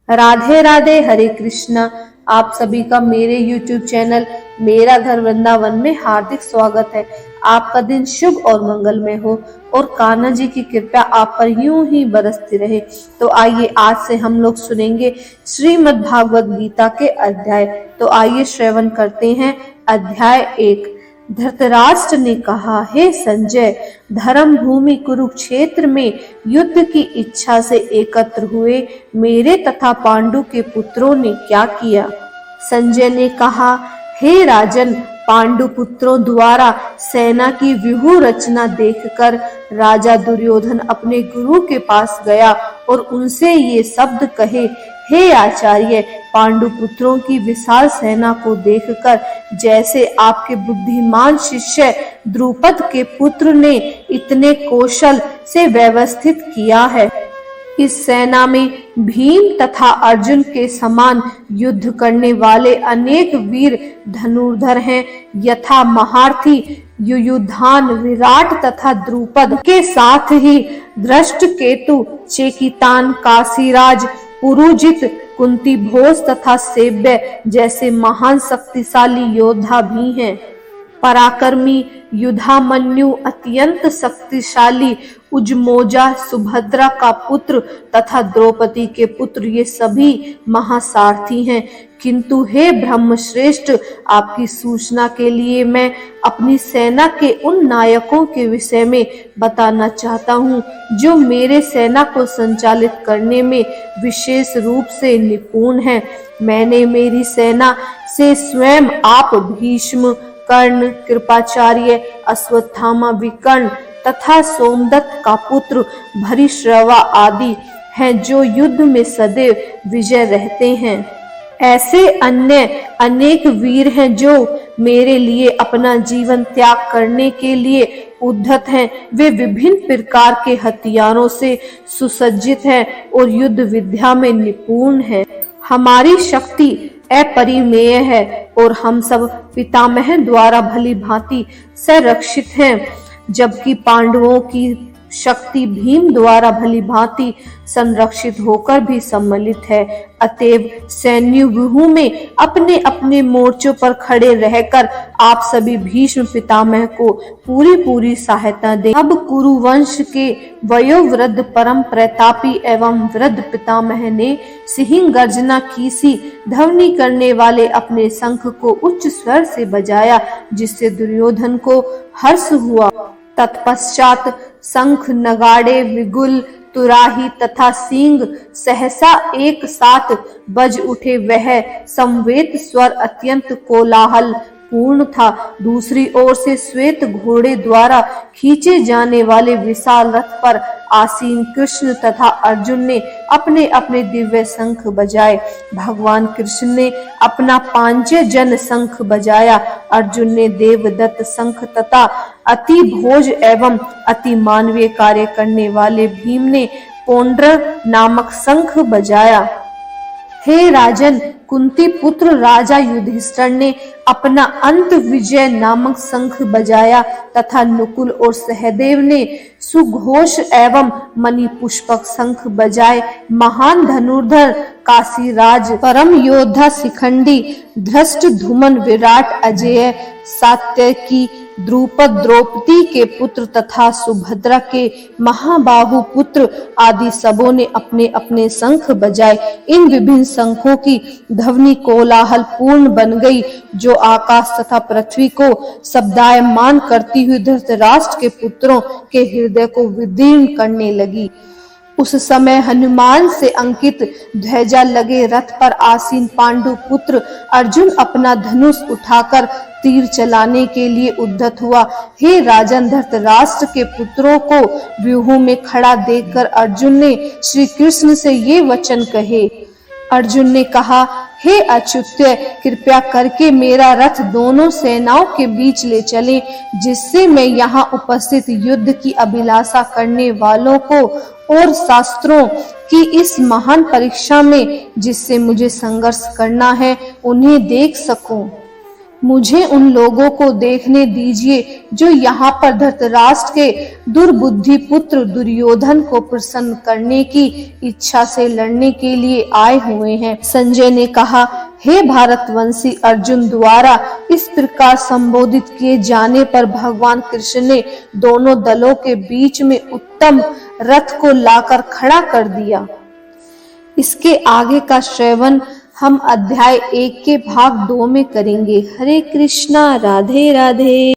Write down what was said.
राधे राधे, हरे कृष्णा। आप सभी का मेरे YouTube चैनल मेरा घर वृंदावन में हार्दिक स्वागत है। आपका दिन शुभ और मंगलमय हो और कान्हा जी की कृपा आप पर यूं ही बरसती रहे। तो आइए आज से हम लोग सुनेंगे श्रीमद् भागवत गीता के अध्याय। तो आइए श्रवण करते हैं। अध्याय 1। धृतराष्ट्र ने कहा, हे संजय, धर्म भूमि कुरुक्षेत्र में युद्ध की इच्छा से एकत्र हुए मेरे तथा पांडु के पुत्रों ने क्या किया? संजय ने कहा, हे राजन, पांडु पुत्रों द्वारा सेना की व्यूह रचना देखकर राजा दुर्योधन अपने गुरु के पास गया और उनसे ये शब्द कहे, हे आचार्य, पांडु पुत्रों की विशाल सेना को देखकर जैसे आपके बुद्धिमान शिष्य द्रुपद के पुत्र ने इतने कौशल से व्यवस्थित किया है, इस सेना में भीम तथा अर्जुन के समान युद्ध करने वाले अनेक वीर धनुर्धर हैं, यथा महारथी युयुधान, विराट तथा द्रुपद के साथ ही धृष्टकेतु, चेकितान, काशीराज, पुरुजित, कुंती भोज तथा सेव्य जैसे महान शक्तिशाली योद्धा भी हैं। पराक्रमी युधामन्यु, अत्यंत शक्तिशाली उजमोजा, सुभद्रा का पुत्र तथा द्रौपदी के पुत्र, ये सभी महासारथी हैं। किंतु हे ब्रह्मश्रेष्ठ, आपकी सूचना के लिए मैं अपनी सेना के उन नायकों के विषय में बताना चाहता हूँ जो मेरे सेना को संचालित करने में विशेष रूप से निपुण हैं। मैंने मेरी सेना से स्वयं आप भीष्म, कर्ण, कृपाचार्य, अश्वत्थामा, विकर्ण तथा सोमदत्त का पुत्र भरीश्रवा आदि हैं जो युद्ध में सदैव विजय रहते हैं। ऐसे अन्य अनेक वीर हैं जो मेरे लिए अपना जीवन त्याग करने के लिए उद्धत हैं। वे विभिन्न प्रकार के हथियारों से सुसज्जित हैं और युद्ध विद्या में निपुण हैं। हमारी शक्ति अपरिमेय है और हम सब पितामह द्वारा भली भांति संरक्षित हैं, जबकि पांडवों की शक्ति भीम द्वारा भली भांति संरक्षित होकर भी सम्मिलित है। अतएव सैन्य व्यूह में अपने अपने मोर्चों पर खड़े रहकर आप सभी भीष्म पितामह को पूरी सहायता दें। अब कुरुवंश के वयोवृद्ध परम प्रतापी एवं वृद्ध पितामह ने सिंह गर्जना की सी ध्वनि करने वाले अपने शंख को उच्च स्वर से बजाया, जिससे दुर्योधन को हर्ष हुआ। तत्पश्चात शंख, नगाड़े, विगुल, तुराही तथा सींग सहसा एक साथ बज उठे। वह समवेत स्वर अत्यंत कोलाहल पूर्ण था। दूसरी ओर से श्वेत घोड़े द्वारा खींचे जाने वाले विशाल रथ पर आसीन कृष्ण तथा अर्जुन ने अपने अपने दिव्य शंख बजाए। भगवान कृष्ण ने अपना पांचजन्य शंख बजाया, अर्जुन ने देवदत्त शंख तथा अति भोज एवं अति मानवीय कार्य करने वाले भीम ने पौंड्र नामक शंख बजाया। हे राजन, कुंती पुत्र राजा युधिष्ठिर ने अपना अंत विजय नामक शंख बजाया तथा नकुल और सहदेव ने सुघोष एवं मणि पुष्पक शंख बजाए। महान धनुर्धर काशीराज, परम योद्धा शिखंडी, धृष्टद्युम्न, विराट, अजेय, सात्यकी, द्रुपद, द्रौपदी के पुत्र तथा सुभद्रा के महाबाहु पुत्र आदि सबों ने अपने अपने शंख बजाए। इन विभिन्न शंखों की ध्वनि कोलाहल पूर्ण बन गई, जो आकाश तथा पृथ्वी को शब्दायमान करती हुई धृतराष्ट्र के पुत्रों के हृदय को विदीर्ण करने लगी। उस समय हनुमान से अंकित ध्वजा लगे रथ पर आसीन पांडु पुत्र अर्जुन अपना धनुष उठाकर तीर चलाने के लिए उद्यत हुआ। हे राजन, धृतराष्ट्र के पुत्रों को व्यूह में खड़ा देखकर अर्जुन ने श्री कृष्ण से ये वचन कहे। अर्जुन ने कहा, हे अच्युत्य, कृपया करके मेरा रथ दोनों सेनाओं के बीच ले चले, जिससे मैं यहाँ उपस्थित युद्ध की अभिलाषा करने वालों को और शास्त्रों की इस महान परीक्षा में जिससे मुझे संघर्ष करना है, उन्हें देख सकूं। मुझे उन लोगों को देखने दीजिए जो यहाँ पर धृतराष्ट्र के दुर्बुद्धि पुत्र दुर्योधन को प्रसन्न करने की इच्छा से लड़ने के लिए आए हुए हैं। संजय ने कहा, हे भारतवंशी अर्जुन द्वारा इस प्रकार संबोधित किए जाने पर भगवान कृष्ण ने दोनों दलों के बीच में उत्तम रथ को लाकर खड़ा कर दिया। इसके आगे का श्रवण हम अध्याय 1 के भाग 2 में करेंगे। हरे कृष्णा, राधे राधे।